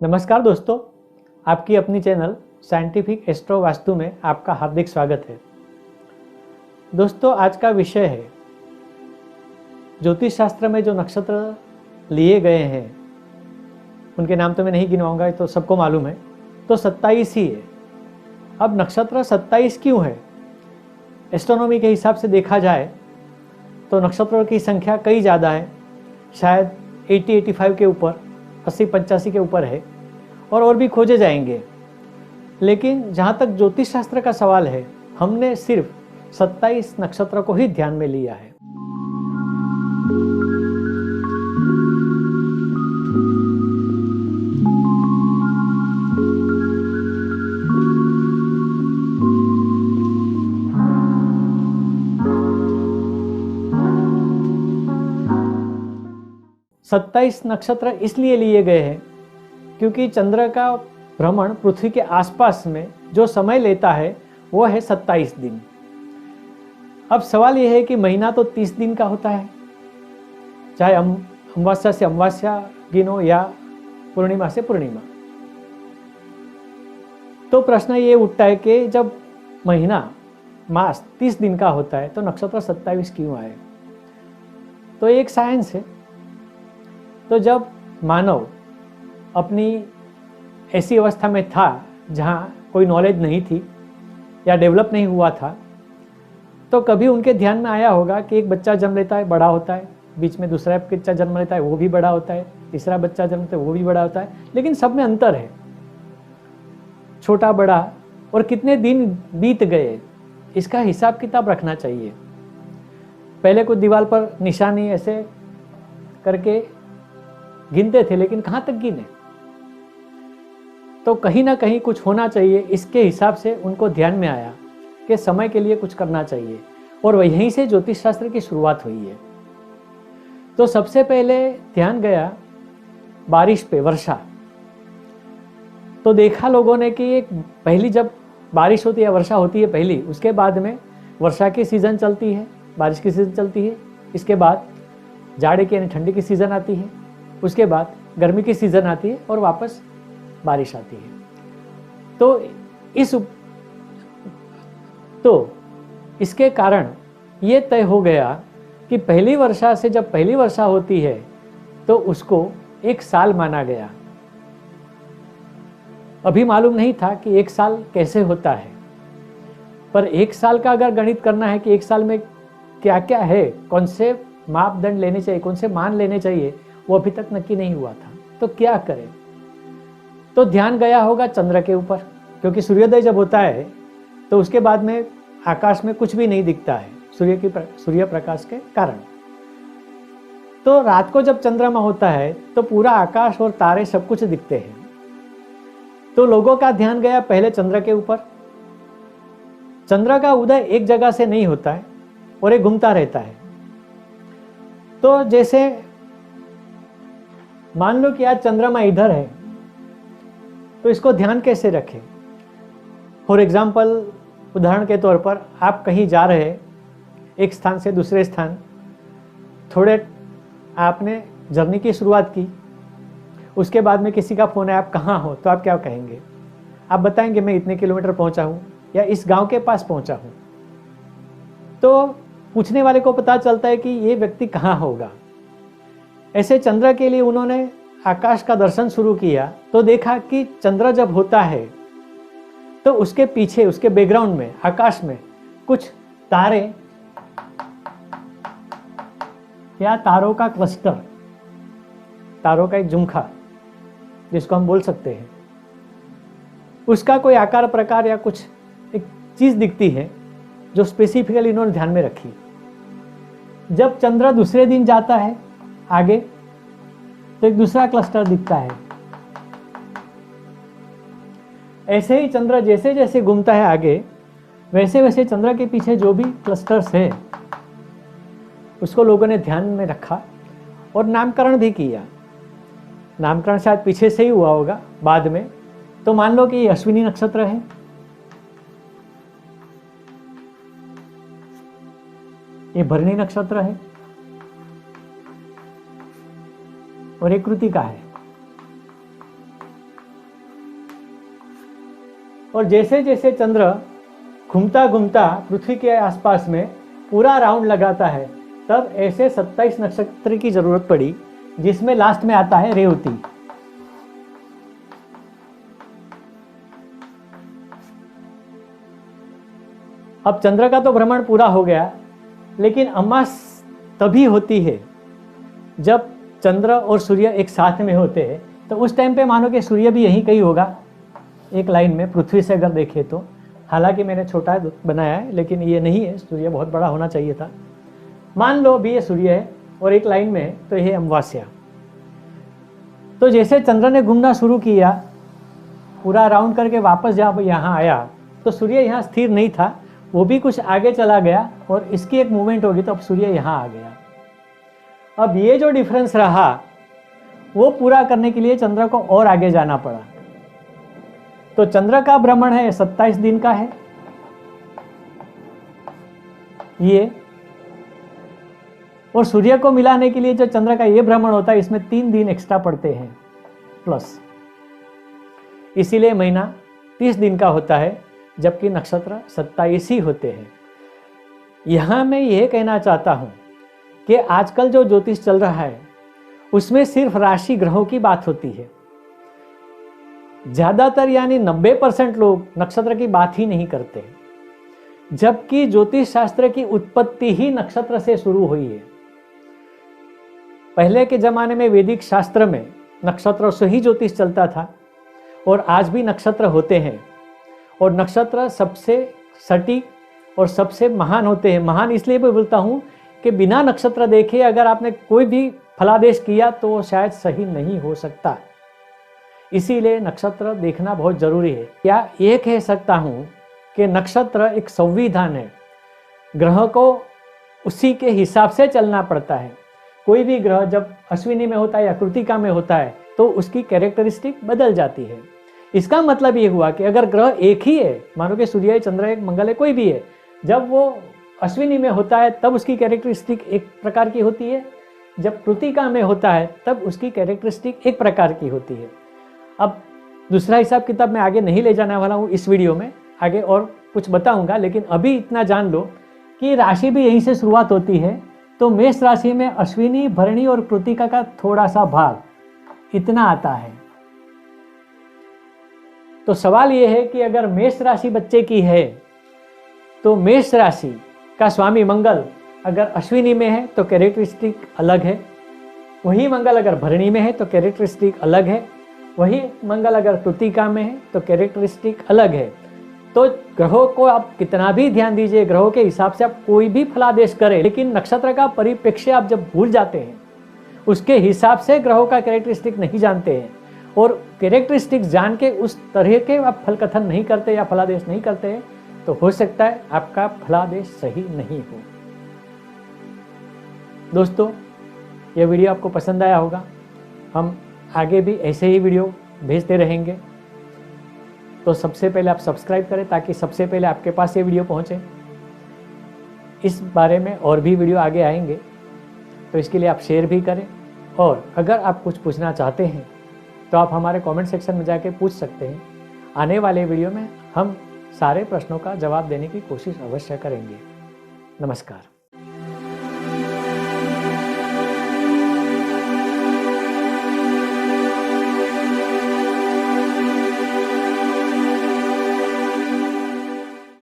नमस्कार दोस्तों, आपकी अपनी चैनल साइंटिफिक एस्ट्रो वास्तु में आपका हार्दिक स्वागत है। दोस्तों, आज का विषय है ज्योतिष शास्त्र में जो नक्षत्र लिए गए हैं, उनके नाम तो मैं नहीं गिनवाऊंगा, तो सबको मालूम है, तो 27 ही है। अब नक्षत्र 27 क्यों है? एस्ट्रोनॉमी के हिसाब से देखा जाए तो नक्षत्रों की संख्या कई ज़्यादा है, शायद 80-85 के ऊपर, 80-85 के ऊपर है और भी खोजे जाएंगे। लेकिन जहाँ तक ज्योतिष शास्त्र का सवाल है, हमने सिर्फ 27 नक्षत्र को ही ध्यान में लिया है। सत्ताईस नक्षत्र इसलिए लिए गए हैं क्योंकि चंद्र का भ्रमण पृथ्वी के आसपास में जो समय लेता है वो है 27 दिन। अब सवाल यह है कि महीना तो 30 दिन का होता है, चाहे अमावस्या से अमावस्या गिनो या पूर्णिमा से पूर्णिमा। तो प्रश्न ये उठता है कि जब महीना मास 30 दिन का होता है तो नक्षत्र 27 क्यों आए? तो एक साइंस है। तो जब मानव अपनी ऐसी अवस्था में था जहाँ कोई नॉलेज नहीं थी या डेवलप नहीं हुआ था, तो कभी उनके ध्यान में आया होगा कि एक बच्चा जन्म लेता है, बड़ा होता है, बीच में दूसरा बच्चा जन्म लेता है, वो भी बड़ा होता है, तीसरा बच्चा जन्म लेता है, वो भी बड़ा होता है, लेकिन सब में अंतर है, छोटा बड़ा। और कितने दिन बीत गए, इसका हिसाब किताब रखना चाहिए। पहले कुछ दीवार पर निशानी ऐसे करके गिनते थे, लेकिन कहाँ तक गिने? तो कहीं ना कहीं कुछ होना चाहिए। इसके हिसाब से उनको ध्यान में आया कि समय के लिए कुछ करना चाहिए, और वहीं से ज्योतिष शास्त्र की शुरुआत हुई है। तो सबसे पहले ध्यान गया बारिश पे, वर्षा। तो देखा लोगों ने कि एक पहली जब बारिश होती है, वर्षा होती है पहली, उसके बाद में वर्षा की सीज़न चलती है, बारिश की सीज़न चलती है, इसके बाद जाड़े की यानी ठंडी की सीज़न आती है, उसके बाद गर्मी की सीज़न आती है और वापस बारिश आती है। तो इसके कारण ये तय हो गया कि पहली वर्षा से जब पहली वर्षा होती है तो उसको एक साल माना गया। अभी मालूम नहीं था कि एक साल कैसे होता है, पर एक साल का अगर गणित करना है कि एक साल में क्या क्या है, कौन से मापदंड लेने चाहिए, कौन से मान लेने चाहिए, वो अभी तक नक्की नहीं हुआ था। तो क्या करें? तो ध्यान गया होगा चंद्र के ऊपर, क्योंकि सूर्योदय जब होता है तो उसके बाद में आकाश में कुछ भी नहीं दिखता है सूर्य प्रकाश के कारण। तो रात को जब चंद्रमा होता है तो पूरा आकाश और तारे सब कुछ दिखते हैं। तो लोगों का ध्यान गया पहले चंद्र के ऊपर। चंद्र का उदय एक जगह से नहीं होता है और एक घूमता रहता है। तो जैसे मान लो कि आज चंद्रमा इधर है, तो इसको ध्यान कैसे रखें? फॉर एग्जाम्पल, उदाहरण के तौर पर आप कहीं जा रहे हैं, एक स्थान से दूसरे स्थान, थोड़े आपने जर्नी की शुरुआत की, उसके बाद में किसी का फ़ोन है, आप कहाँ हो? तो आप क्या कहेंगे? आप बताएंगे मैं इतने किलोमीटर पहुँचा हूँ या इस गांव के पास पहुँचा हूँ। तो पूछने वाले को पता चलता है कि ये व्यक्ति कहाँ होगा। ऐसे चंद्र के लिए उन्होंने आकाश का दर्शन शुरू किया, तो देखा कि चंद्र जब होता है तो उसके पीछे, उसके बैकग्राउंड में, आकाश में कुछ तारे या तारों का क्लस्टर, तारों का एक झुमखा जिसको हम बोल सकते हैं, उसका कोई आकार प्रकार या कुछ एक चीज दिखती है जो स्पेसिफिकली इन्होंने ध्यान में रखी। जब चंद्र दूसरे दिन जाता है आगे, तो एक दूसरा क्लस्टर दिखता है। ऐसे ही चंद्र जैसे जैसे घूमता है आगे, वैसे वैसे चंद्र के पीछे जो भी क्लस्टर्स है उसको लोगों ने ध्यान में रखा और नामकरण भी किया। नामकरण शायद पीछे से ही हुआ होगा बाद में। तो मान लो कि ये अश्विनी नक्षत्र है, ये भरणी नक्षत्र है और एक कृतिका है। और जैसे जैसे चंद्र घूमता घूमता पृथ्वी के आसपास में पूरा राउंड लगाता है, तब ऐसे 27 नक्षत्र की जरूरत पड़ी, जिसमें लास्ट में आता है रेवती। अब चंद्र का तो भ्रमण पूरा हो गया, लेकिन अमास तभी होती है जब चंद्र और सूर्य एक साथ में होते हैं। तो उस टाइम पे मानो कि सूर्य भी यहीं कहीं होगा, एक लाइन में पृथ्वी से अगर देखें तो। हालांकि मैंने छोटा बनाया है, लेकिन ये नहीं है, सूर्य बहुत बड़ा होना चाहिए था। मान लो भी ये सूर्य है और एक लाइन में है, तो यह अमावस्या। तो जैसे चंद्र ने घूमना शुरू किया, पूरा राउंड करके वापस जब यहाँ आया, तो सूर्य यहाँ स्थिर नहीं था, वो भी कुछ आगे चला गया और इसकी एक मूवमेंट होगी, तो अब सूर्य यहाँ आ गया। अब ये जो डिफरेंस रहा, वो पूरा करने के लिए चंद्र को और आगे जाना पड़ा। तो चंद्र का भ्रमण है 27 दिन का है ये, और सूर्य को मिलाने के लिए जो चंद्र का ये भ्रमण होता है, इसमें 3 दिन एक्स्ट्रा पड़ते हैं प्लस। इसीलिए महीना 30 दिन का होता है, जबकि नक्षत्र 27 ही होते हैं। यहां मैं यह कहना चाहता हूं कि आजकल जो ज्योतिष चल रहा है, उसमें सिर्फ राशि ग्रहों की बात होती है। ज्यादातर यानी 90% लोग नक्षत्र की बात ही नहीं करते, जबकि ज्योतिष शास्त्र की उत्पत्ति ही नक्षत्र से शुरू हुई है। पहले के जमाने में वैदिक शास्त्र में नक्षत्रों से ही ज्योतिष चलता था, और आज भी नक्षत्र होते हैं। और नक्षत्र सबसे सटीक और सबसे महान होते हैं। महान इसलिए भी बोलता हूं कि बिना नक्षत्र देखे अगर आपने कोई भी फलादेश किया तो वो शायद सही नहीं हो सकता। इसीलिए नक्षत्र देखना बहुत जरूरी है। क्या ये कह सकता हूं कि नक्षत्र एक संविधान है, ग्रह को उसी के हिसाब से चलना पड़ता है। कोई भी ग्रह जब अश्विनी में होता है या कृतिका में होता है, तो उसकी कैरेक्टरिस्टिक बदल जाती है। इसका मतलब ये हुआ कि अगर ग्रह एक ही है, मानो कि सूर्य है, चंद्र है, मंगल है, कोई भी है, जब वो अश्विनी में होता है तब उसकी कैरेक्टरिस्टिक एक प्रकार की होती है, जब कृतिका में होता है तब उसकी कैरेक्टरिस्टिक एक प्रकार की होती है। अब दूसरा हिसाब किताब मैं आगे नहीं ले जाने वाला हूँ इस वीडियो में, आगे और कुछ बताऊंगा, लेकिन अभी इतना जान लो कि राशि भी यहीं से शुरुआत होती है। तो मेष राशि में अश्विनी, भरणी और कृतिका का थोड़ा सा भाग इतना आता है। तो सवाल यह है कि अगर मेष राशि बच्चे की है, तो मेष राशि का स्वामी मंगल अगर अश्विनी में है तो कैरेक्टरिस्टिक अलग है, वही मंगल अगर भरणी में है तो कैरेक्टरिस्टिक अलग है, वही मंगल अगर कृतिका में है तो कैरेक्टरिस्टिक अलग है। तो ग्रहों को आप कितना भी ध्यान दीजिए, ग्रहों के हिसाब से आप कोई भी फलादेश करें, लेकिन नक्षत्र का परिप्रेक्ष्य आप जब भूल जाते हैं, उसके हिसाब से ग्रहों का कैरेक्टरिस्टिक नहीं जानते हैं, और कैरेक्टरिस्टिक जान के उस तरह के आप फल कथन नहीं करते या फलादेश नहीं करते हैं, तो हो सकता है आपका फलादेश सही नहीं हो। दोस्तों, यह वीडियो आपको पसंद आया होगा। हम आगे भी ऐसे ही वीडियो भेजते रहेंगे। तो सबसे पहले आप सब्सक्राइब करें, ताकि सबसे पहले आपके पास ये वीडियो पहुंचे। इस बारे में और भी वीडियो आगे आएंगे, तो इसके लिए आप शेयर भी करें। और अगर आप कुछ पूछना चाहते हैं तो आप हमारे कमेंट सेक्शन में जाके पूछ सकते हैं। आने वाले वीडियो में हम सारे प्रश्नों का जवाब देने की कोशिश अवश्य करेंगे। नमस्कार।